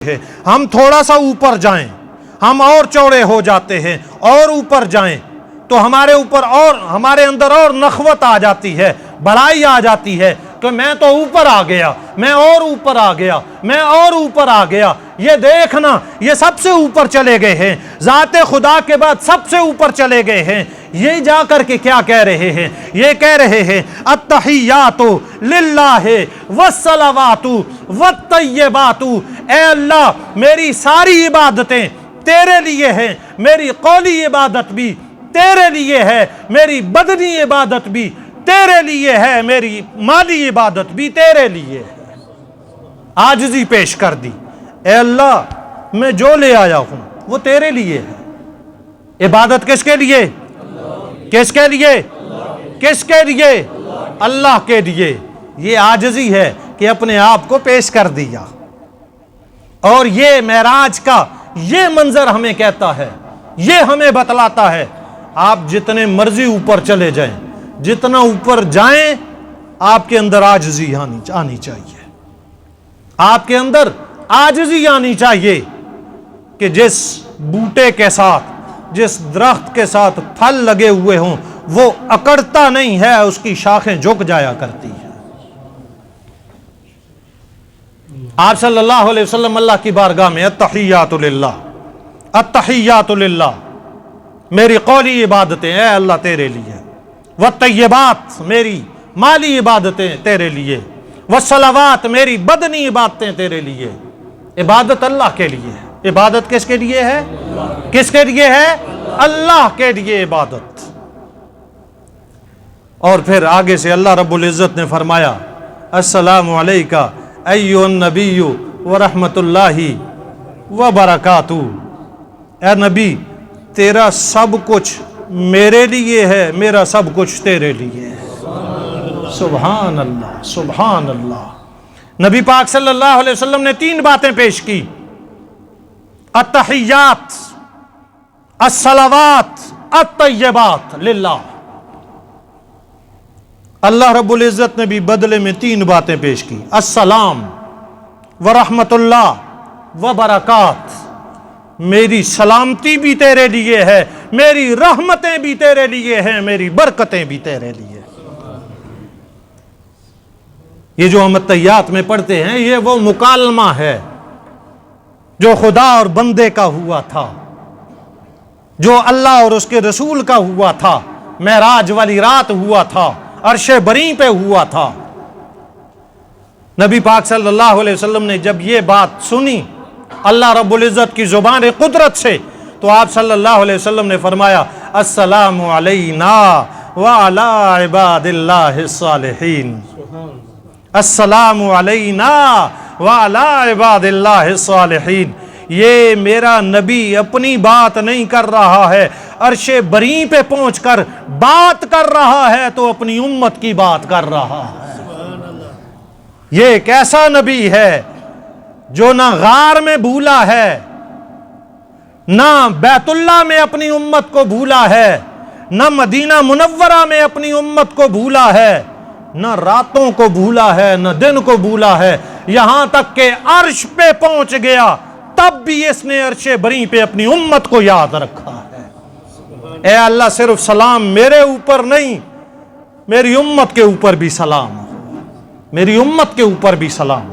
ہے ہم تھوڑا سا اوپر جائیں ہم اور چوڑے ہو جاتے ہیں، اور اوپر جائیں تو ہمارے اوپر اور ہمارے اندر اور نخوت آ جاتی ہے، بڑائی آ جاتی ہے کہ میں تو اوپر آ گیا، میں اور اوپر آ گیا، میں اور اوپر آ گیا۔ یہ دیکھنا، یہ سب سے اوپر چلے گئے ہیں، ذات خدا کے بعد سب سے اوپر چلے گئے ہیں۔ یہ جا کر کے کیا کہہ رہے ہیں؟ یہ کہہ رہے ہیں التحیات للہ والصلوات والطیبات، اے اللہ میری ساری عبادتیں تیرے لیے ہیں، میری قولی عبادت بھی تیرے لیے ہے، میری بدنی عبادت بھی تیرے لیے ہے، میری مالی عبادت بھی تیرے لیے ہے۔ عاجزی پیش کر دی، اے اللہ میں جو لے آیا ہوں وہ تیرے لیے ہے۔ عبادت کس کے لیے؟ کس کے لیے؟ کس کے لیے؟ اللہ کے لیے۔ یہ عاجزی ہے کہ اپنے آپ کو پیش کر دیا، اور یہ معراج کا یہ منظر ہمیں کہتا ہے، یہ ہمیں بتلاتا ہے آپ جتنے مرضی اوپر چلے جائیں، جتنا اوپر جائیں آپ کے اندر عاجزی آنی چاہیے، آپ کے اندر عاجزی آنی چاہیے کہ جس بوٹے کے ساتھ، جس درخت کے ساتھ پھل لگے ہوئے ہوں وہ اکڑتا نہیں ہے، اس کی شاخیں جھک جایا کرتی ہیں۔ آپ صلی اللہ علیہ وسلم اللہ کی بارگاہ میں التحیات للہ، التحیات للہ، میری قولی عبادتیں اے اللہ تیرے لیے، والطیبات میری مالی عبادتیں تیرے لیے، والصلوات میری بدنی عبادتیں تیرے لیے۔ عبادت اللہ کے لیے ہے۔ عبادت کس کے لیے ہے؟ کس کے لیے ہے؟ اللہ کے لیے عبادت۔ اور پھر آگے سے اللہ رب العزت نے فرمایا السلام علیکہ ایھا النبی ورحمۃ اللہ وبرکاتہ، اے نبی تیرا سب کچھ میرے لیے ہے، میرا سب کچھ تیرے لیے ہے۔ سبحان اللہ، سبحان اللہ۔ نبی پاک صلی اللہ علیہ وسلم نے 3 باتیں پیش کی، التحیات، الصلوات، الطیبات للہ۔ اللہ رب العزت نے بھی بدلے میں 3 باتیں پیش کی، السلام ورحمۃ اللہ وبرکات، میری سلامتی بھی تیرے لیے ہے، میری رحمتیں بھی تیرے لیے ہیں، میری برکتیں بھی تیرے لیے۔ یہ جو ہم التحیات میں پڑھتے ہیں یہ وہ مکالمہ ہے جو خدا اور بندے کا ہوا تھا، جو اللہ اور اس کے رسول کا ہوا تھا، معراج والی رات ہوا تھا، عرش بری پہ ہوا تھا۔ نبی پاک صلی اللہ علیہ وسلم نے جب یہ بات سنی اللہ رب العزت کی زبان قدرت سے، تو آپ صلی اللہ علیہ وسلم نے فرمایا السلام علینا وعلی عباد اللہ الصالحین، السلام علینا وعلی عباد اللہ الصالحین۔ یہ میرا نبی اپنی بات نہیں کر رہا ہے، عرش بری پہ پہنچ کر بات کر رہا ہے تو اپنی امت کی بات کر رہا ہے۔ یہ ایک ایسا نبی ہے جو نہ غار میں بھولا ہے، نہ بیت اللہ میں اپنی امت کو بھولا ہے، نہ مدینہ منورہ میں اپنی امت کو بھولا ہے، نہ راتوں کو بھولا ہے، نہ دن کو بھولا ہے، یہاں تک کہ عرش پہ پہنچ گیا تب بھی اس نے عرش بری پہ اپنی امت کو یاد رکھا ہے۔ اے اللہ صرف سلام میرے اوپر نہیں، میری امت کے اوپر بھی سلام، میری امت کے اوپر بھی سلام۔